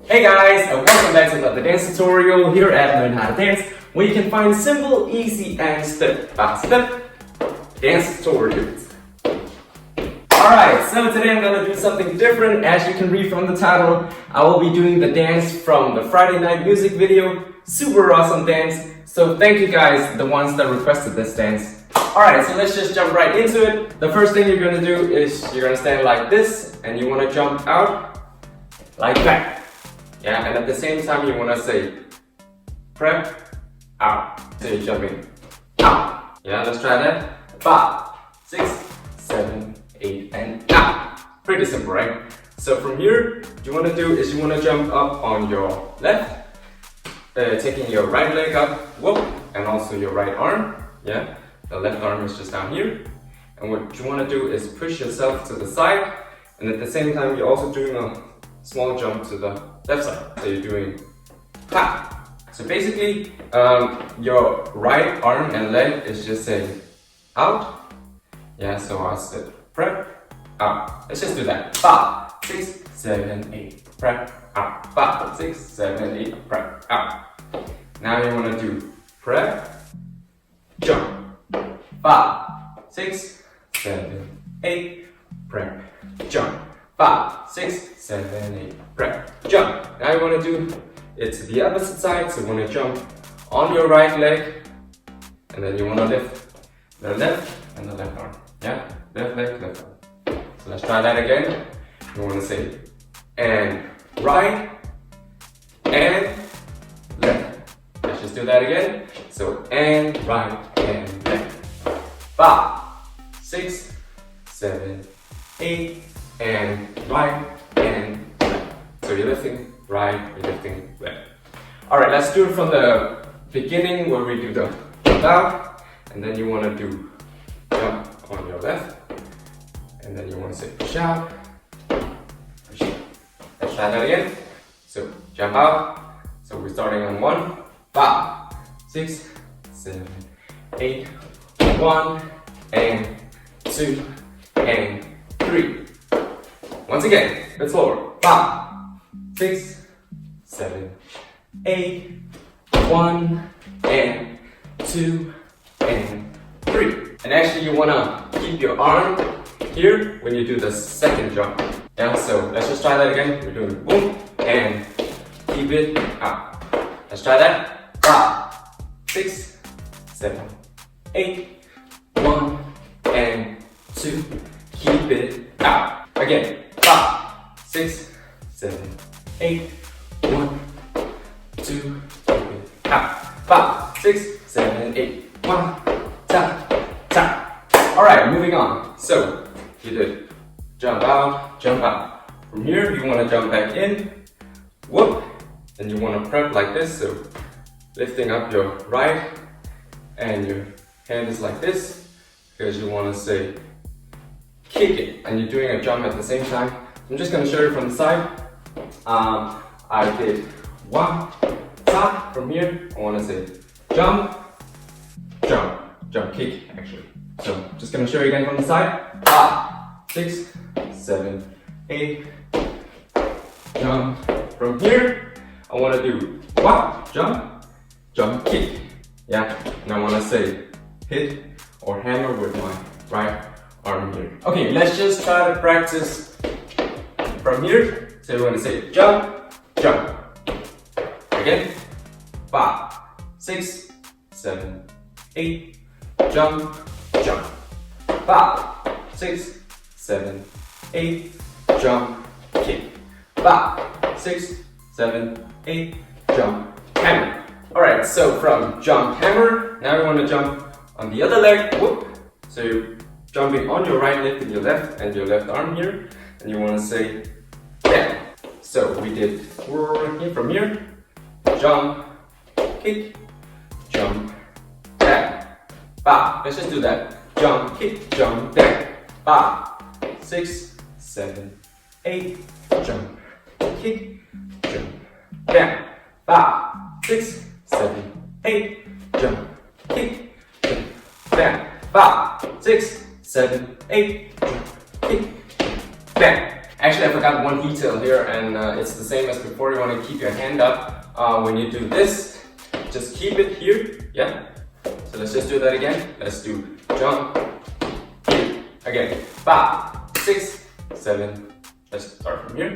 Hey guys, and welcome back to another dance tutorial here at Learn How to Dance, where you can find simple, easy, and step-by-step dance tutorials. Alright, so today I'm gonna do something different. As you can read from the title, I will be doing the dance from the Friday night music video. Super awesome dance. So thank you guys, the ones that requested this dance. Alright, so let's just jump right into it. The first thing you're gonna do is you're gonna stand like this, and you wanna jump out like that. Yeah, and at the same time you wanna say prep out. So you're jumping out. Yeah, let's try that. 5, 6, 7, 8, and out. Pretty simple, right? So from here, what you wanna do is you wanna jump up on your left, taking your right leg up, whoop, and also your right arm. Yeah, the left arm is just down here. And what you wanna do is push yourself to the side, and at the same time you're also doing a small jump to the left side. So you're doing tap. So basically, your right arm and leg is just saying out. Yeah, so I said prep out. Let's just do that. 5, 6, 7, 8, prep out. 5, 6, 7, 8, prep out. Now you want to do prep, jump. 5, 6, 7, 8, prep, jump. 5, 6, 7, 8, prep, jump. Now you want to do it to the opposite side, so you want to jump on your right leg, and then you want to lift the left and the left arm. Yeah, left leg, left arm. So let's try that again. You want to say and right and left. Let's just do that again. So and right and left. 5, 6, 7, 8, and right and left. So you're lifting right, you're lifting left. Alright, let's do it from the beginning where we do the jump out, and then you want to do jump on your left, and then you want to say push out, push out. Let's try that again. So jump out. So we're starting on 1, 5, 6, 7, 8, 1, and 2, and 3. Once again, a bit slower. 5, 6, 7, 8, 1, and 2, and 3. And actually you wanna keep your arm here when you do the second jump. Yeah, so let's just try that again. We're doing boom, and keep it out. Let's try that. 5, 6, 7, 8, 1, and 2, keep it out. Again. 5, 6, 7, 8, 1, 2, out. 5, 6, 7, 8, 1, tap, tap. Alright, moving on. So, you did jump out, jump out. From here, you want to jump back in, whoop, and you want to prep like this. So, lifting up your right, and your hand is like this, because you want to say kick it, and you're doing a jump at the same time. I'm just going to show you from the side. I did 1, tap. From here, I want to say jump, jump, jump, kick actually. So just going to show you again from the side. 5, 6, 7, 8, jump. From here, I want to do 1, jump, jump, kick. Yeah, and I want to say hit or hammer with my right arm here. Okay, let's just try to practice from here. So we're going to say jump, jump. Again. 5, 6, 7, 8, jump, jump. 5, 6, 7, 8, jump, kick. 5, 6, 7, 8, jump, hammer. Alright, so from jump, hammer, now we want to jump on the other leg. Whoop. So you're jumping on your right leg with your left and your left arm here, and you want to say down. So we did from here, jump, kick, jump, down. 5, let's just do that. Jump, kick, jump, down. 5, 6, 7, 8, jump, kick, jump, down. 5, 6, 7, 8, jump, kick, jump, down. 5, 6, 7, 8, jump, kick, jump, down. Actually, I forgot one detail here, and it's the same as before. You want to keep your hand up when you do this. Just keep it here, yeah? So let's just do that again. Let's do jump, kick, again. 5, 6, 7, let's start from here.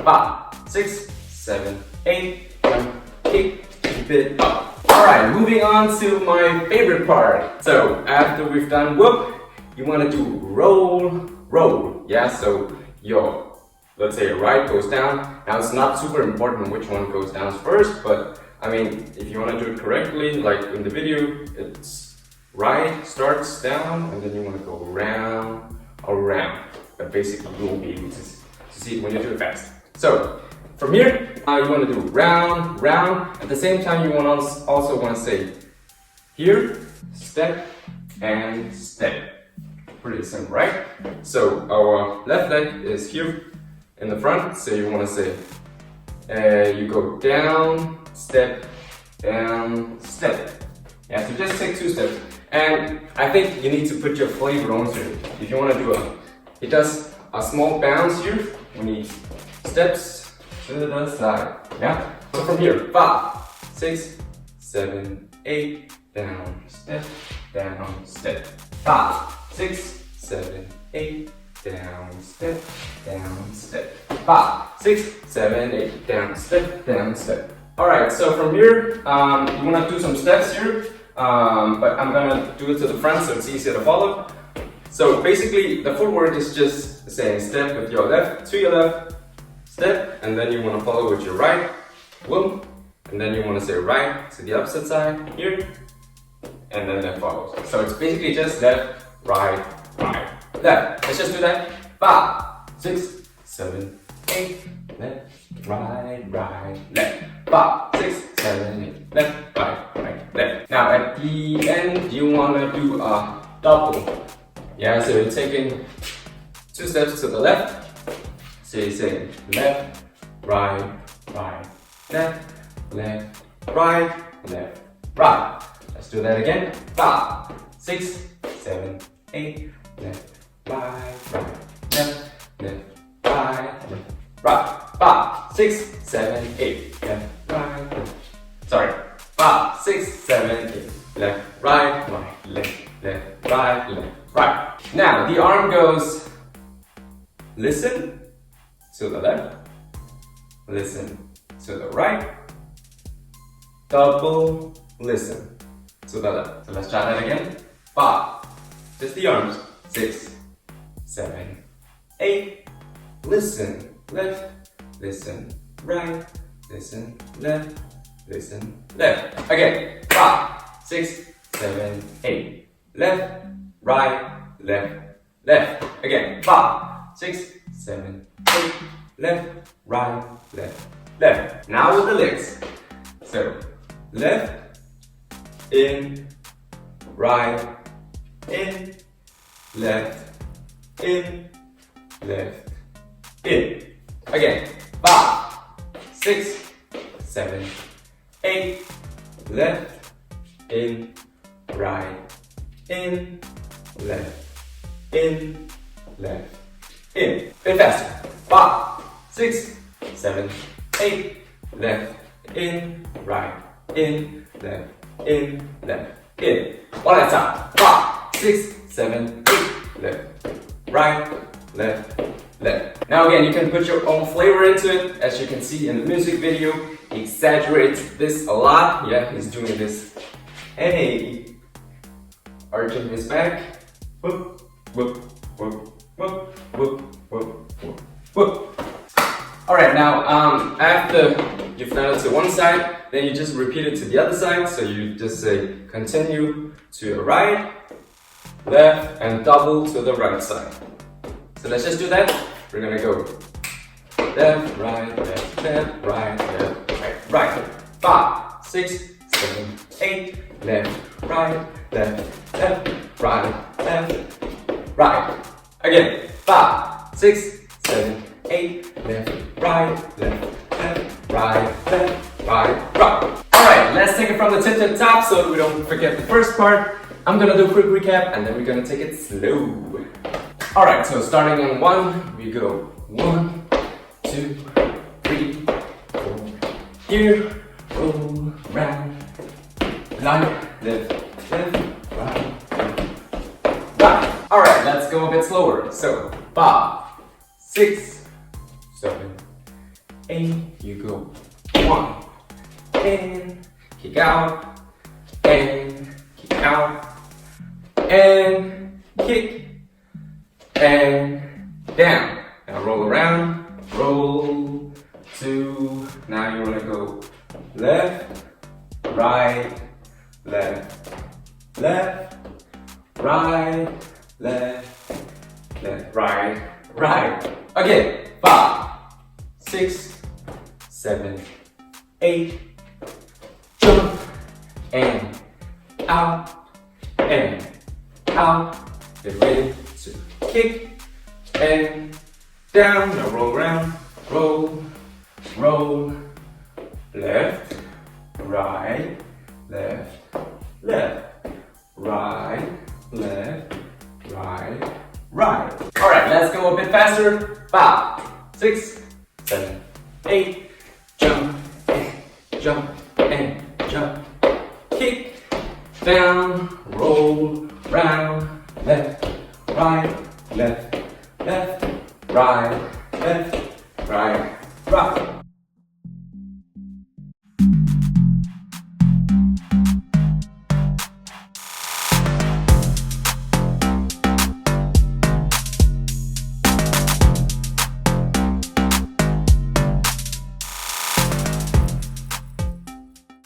5, 6, 7, 8, jump, kick, keep it up. Alright, moving on to my favorite part. So after we've done whoop, you want to do roll, roll, yeah? So your, let's say your right goes down. Now it's not super important which one goes down first, but I mean, if you want to do it correctly, like in the video, it's right starts down and then you want to go around, around. But basically you won't be able to see it when you do it fast. So from here, you want to do round, round. At the same time, you want to also want to say here, step, and step. Pretty simple, right? So our left leg is here in the front. So you want to say, you go down, step, down, step. Yeah, so just take 2 steps. And I think you need to put your flavor onto it. If you want to do it does a small bounce here when he steps to the side. Yeah? So from here, 5, 6, 7, 8, down, step, down, step. 5, 6, 7, 8, down, step, down, step. 5, 6, 7, 8, down, step, down, step. Alright, so from here, you want to do some steps here, but I'm gonna do it to the front so it's easier to follow. So basically, the footwork is just saying step with your left, to your left, step, and then you want to follow with your right, whoop, and then you want to say right to the opposite side, here, and then that follows. So it's basically just left, right, right, left. Let's just do that. 5, 6, 7, 8, left, right, right, left. 5, 6, 7, 8, left, right, right, left. Now at the end, you want to do a double. Yeah, so you're taking 2 steps to the left. So you're saying left, right, right, left, left, right, left, right. Let's do that again. 5, 6, 7, 8, left, right, right, left, left, right, left, right. 5, 6, 7, 8, left, right, left. Sorry. 5, 6, 7, 8, left, right, right, left, left, right, left, right. Now the arm goes listen to the left, listen to the right, double listen to the left. So let's try that again. 5, just the arms. 6, 7, 8, listen left, listen right, listen left, listen left. Again. 5, 6, 7, 8, left, right, left, left. Again. 5, 6, 7, 8, left, right, left, left. Now with the legs. So left, in, right, in, left, in, left, in. Again. 5, 6, 7, 8, left, in, right, in, left, in, left, in. Bit faster. 5, 6, 7, 8, left, in, right, in, left, in, left, in. One at a time. 5, 6, 7, 8, left, right, left, left. Now again, you can put your own flavor into it. As you can see in the music video, he exaggerates this a lot. Yeah, he's doing this. Hey, arching his back. Whoop, whoop, whoop, whoop, whoop, whoop, whoop, whoop. Alright, now after you've done it to one side, then you just repeat it to the other side. So you just say continue to your right, left, and double to the right side. So let's just do that. We're gonna go left, right, left, left, right, left, right, right. 5, 6, 7, 8, left, right, left, left, right, left, right. Again. 5, 6, 7, 8, left, right, left, left, right, left, right, right. Alright, let's take it from the tip to the top so we don't forget the first part. I'm gonna do a quick recap and then we're gonna take it slow. Alright, so starting on 1, we go 1, 2, 3, 4. Here, roll, round, left, left, right, right. Alright, let's go a bit slower. So, 5, 6, 7, 8. You go 1, and kick out, and kick out, and kick, and down. Now roll around, roll, 2. Now you want to go left, right, left, left, right, left, left, right, right. Again, 5, 6, 7, 8. Jump and out and out. Get ready to kick and down. Now roll around, roll, roll, left, right, left, left, right, left, right, right. Alright, let's go a bit faster. 5, 6, 7, 8. Jump, jump, and jump. Kick, down, roll, round, left, right, left, left, right,